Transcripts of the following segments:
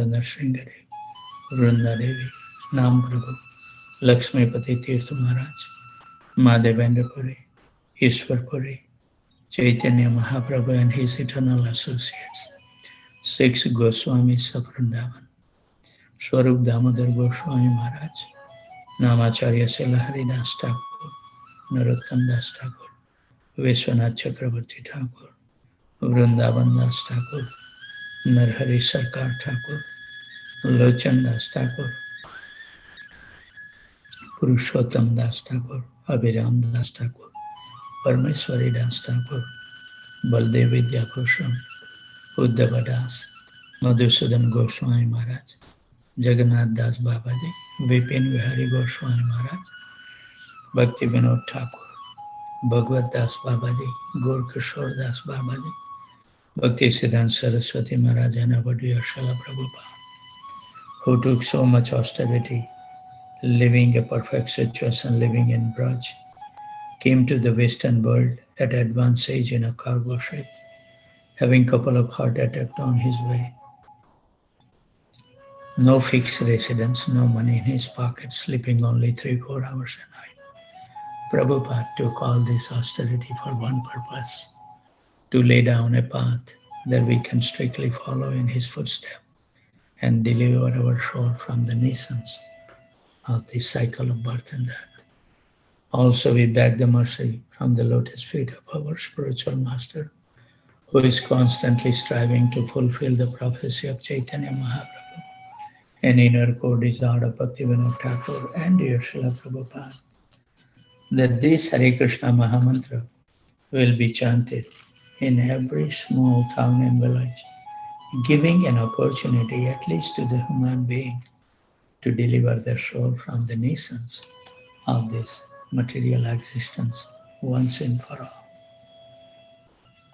नरसिंहदेव, वृंदा देवी, नाम प्रभु, लक्ष्मीपति तीर्थ महाराज, Madhavendra Ishwarpuri, Chaitanya Mahaprabhu and his eternal associates, six Goswamis of Vrindavan, Swarup Damodar Goswami Maharaj, Namacharya Sela Haridas Thakur, Narottam Das Thakur, Vishwanath Chakravarti Thakur, Vrindavan Das Thakur, Narhari Sarkar Thakur, Lochan Das Thakur, Purushottam Das Thakur, Abhiram Das Thakur, Parmeshwari Das Thakur, Baldev Vidyabhushan, Uddhava Das, Madhusudan Goswami Maharaj, Jagannath Das Babaji, Vipin Vihari Goswami Maharaj, Bhakti Vinod Thakur, Bhagavad Das Babaji, Gaur Kishore Das Babaji, Bhakti Siddhanta Saraswati Maharaj and our dear Srila Prabhupada, who took so much austerity, living a perfect situation, living in Braj, came to the Western world at advanced age in a cargo ship, having couple of heart attacks on his way. No fixed residence, no money in his pocket, sleeping only 3-4 hours a night. Prabhupada took all this austerity for one purpose, to lay down a path that we can strictly follow in his footsteps and deliver our soul from the nuisance of the cycle of birth and death. Also, we beg the mercy from the lotus feet of our spiritual master, who is constantly striving to fulfill the prophecy of Chaitanya Mahaprabhu, an inner core desire of Bhaktivinoda Thakur and dear Srila Prabhupada, that this Hare Krishna Mahamantra will be chanted in every small town and village, giving an opportunity at least to the human being to deliver their soul from the nuisance of this material existence once and for all.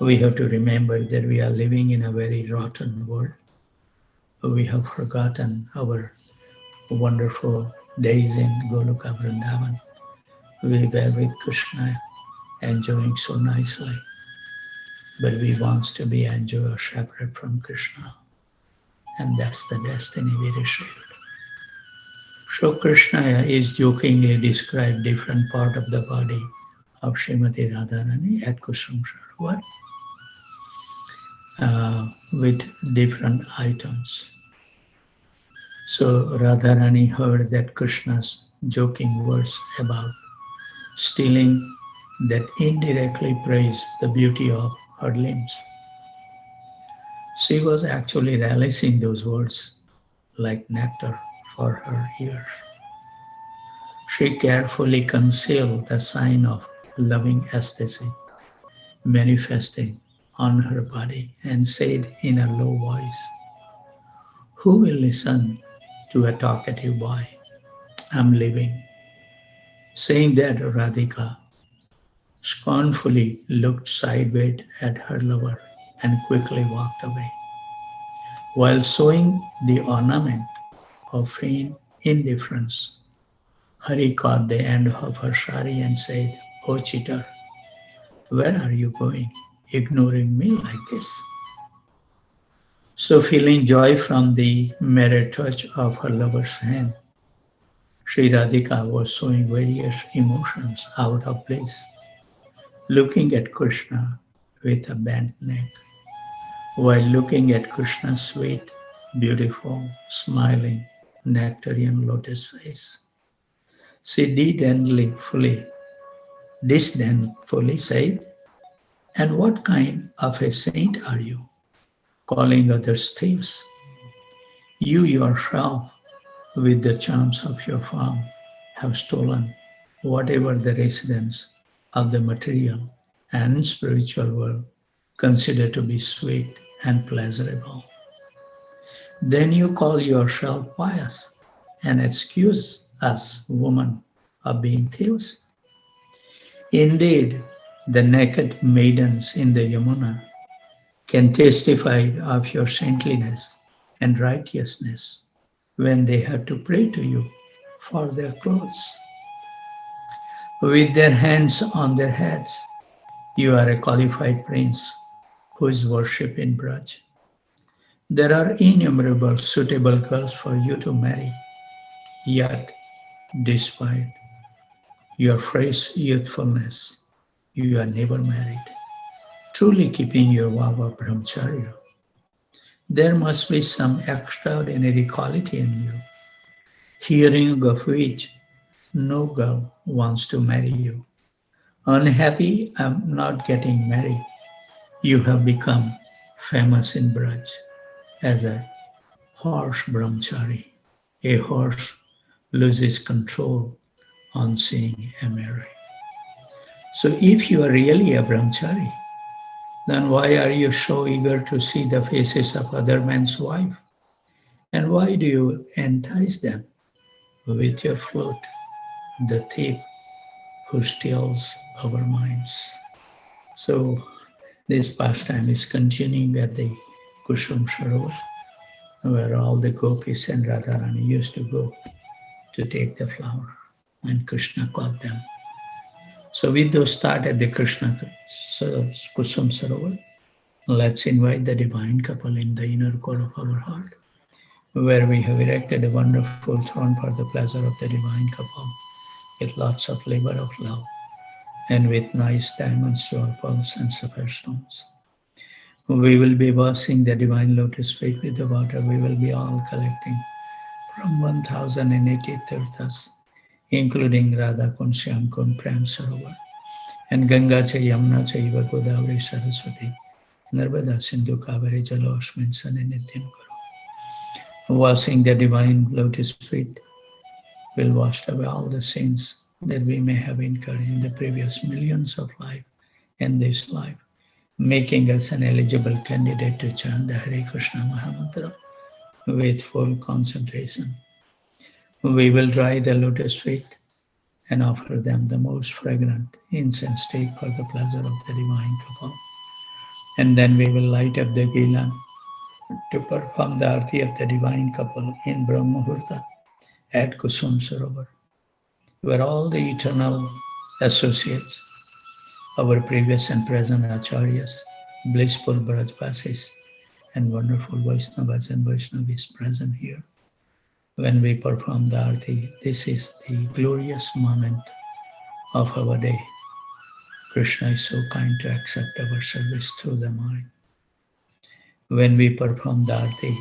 We have to remember that we are living in a very rotten world. We have forgotten our wonderful days in Goloka Vrindavan. We were with Krishna enjoying so nicely, but we want to be enjoyed separate from Krishna, and that's the destiny we received. So Krishna is jokingly described different part of the body of Srimati Radharani at Kusum Sarovar with different items. So Radharani heard that Krishna's joking words about stealing that indirectly praised the beauty of her limbs. She was actually relishing those words like nectar for her ears. She carefully concealed the sign of loving ecstasy manifesting on her body and said in a low voice, "Who will listen to a talkative boy? I'm leaving." Saying that, Radhika scornfully looked sideways at her lover and quickly walked away. While sewing the ornament of feigned indifference, Hari caught the end of her sari and said, "Oh cheater, where are you going, ignoring me like this?" So feeling joy from the mere touch of her lover's hand, Sri Radhika was showing various emotions out of place, looking at Krishna with a bent neck, while looking at Krishna's sweet, beautiful, smiling, nectarian lotus face. She disdainfully said, "And what kind of a saint are you, calling others thieves? You yourself, with the charms of your form, have stolen whatever the residents of the material and spiritual world consider to be sweet and pleasurable. Then you call yourself pious and excuse us, women, of being thieves? Indeed, the naked maidens in the Yamuna can testify of your saintliness and righteousness when they have to pray to you for their clothes. With their hands on their heads, you are a qualified prince who is worshipped in Braj. There are innumerable suitable girls for you to marry, yet, despite your fresh youthfulness, you are never married, truly keeping your vow of brahmacharya. There must be some extraordinary quality in you, hearing of which no girl wants to marry you. Unhappy, I'm not getting married. You have become famous in Braj as a horse brahmachari. A horse loses control on seeing a marriage. So if you are really a brahmachari, then why are you so eager to see the faces of other men's wife? And why do you entice them with your flute, the thief who steals our minds? So this pastime is continuing at the Kusum Sarovar, where all the gopis and Radharani used to go to take the flower, and Krishna caught them. So we do start at the Krishna Kusum Sarovar. Let's invite the divine couple in the inner core of our heart, where we have erected a wonderful throne for the pleasure of the divine couple, with lots of labor of love, and with nice diamonds to our pearls and sapphire stones. We will be washing the divine lotus feet with the water. We will be all collecting from 1080 tirthas, including Radha Kund, Shyam Kund, Prem Sarovar, and Ganga Cha, Yamuna Chaiva, Godavari, Saraswati, Narmada, Sindhu, Kaveri, Jalo, Ashmin, Saninityam Karo. Washing the divine lotus feet will wash away all the sins that we may have incurred in the previous millions of life and this life, making us an eligible candidate to chant the Hare Krishna Mahamantra with full concentration. We will dry the lotus feet and offer them the most fragrant incense stick for the pleasure of the divine couple. And then we will light up the Gilan to perform the Arti of the divine couple in Brahmahurta at Kusum Sarovar, where all the eternal associates, our previous and present acharyas, blissful Brajvasis, and wonderful Vaishnavas and Vaishnavis present here. When we perform the Arti, this is the glorious moment of our day. Krishna is so kind to accept our service through the mind. When we perform the Arti,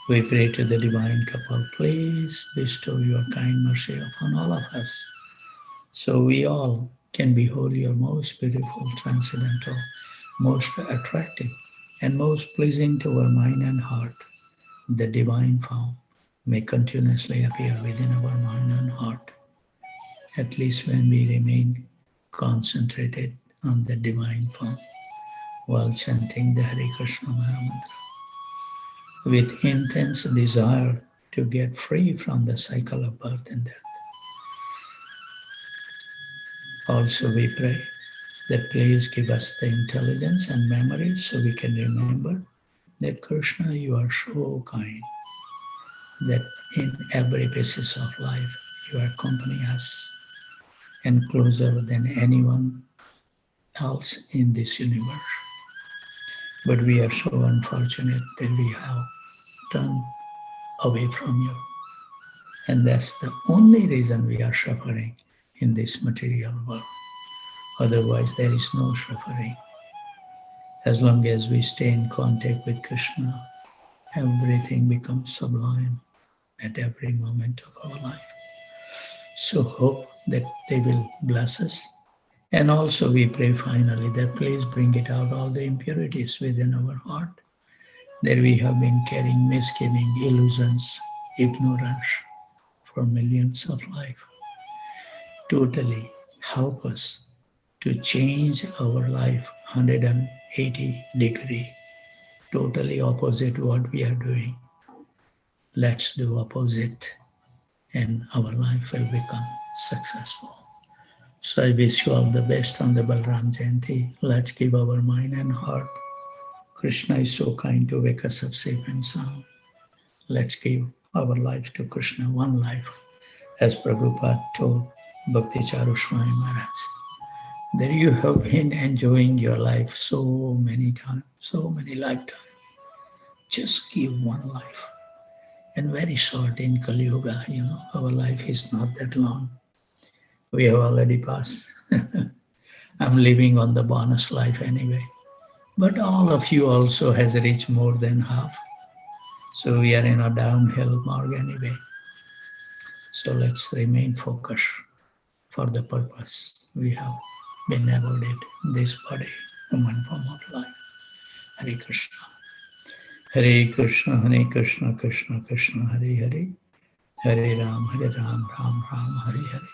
we pray to the divine couple, please bestow your kind mercy upon all of us, so we all can behold your most beautiful, transcendental, most attractive, and most pleasing to our mind and heart, the divine form may continuously appear within our mind and heart, at least when we remain concentrated on the divine form while chanting the Hare Krishna Mahamantra, with intense desire to get free from the cycle of birth and death. Also we pray that please give us the intelligence and memory so we can remember that Krishna, you are so kind, that in every basis of life you accompany us and closer than anyone else in this universe. But we are so unfortunate that we have turned away from you. And that's the only reason we are suffering in this material world. Otherwise, there is no suffering. As long as we stay in contact with Krishna, everything becomes sublime at every moment of our life. So hope that they will bless us. And also we pray finally that please bring it out all the impurities within our heart, that we have been carrying misgiving, illusions, ignorance for millions of life. Totally help us to change our life 180 degree, totally opposite what we are doing. Let's do opposite and our life will become successful. So I wish you all the best on the Balram Jayanti. Let's give our mind and heart. Krishna is so kind to wake us up safe and sound. Let's give our life to Krishna, one life, as Prabhupada told Bhakti Charu Swami Maharaj. There you have been enjoying your life so many times, so many lifetimes. Just give one life. And very short in Kali Yuga, our life is not that long. We have already passed. I'm living on the bonus life anyway. But all of you also has reached more than half. So we are in a downhill mark anyway. So let's remain focused for the purpose we have been awarded this body, human form of life. Hare Krishna. Hare Krishna, Hare Krishna, Krishna Krishna, Hare Hare. Hare Ram, Ram Ram, Hare Hare.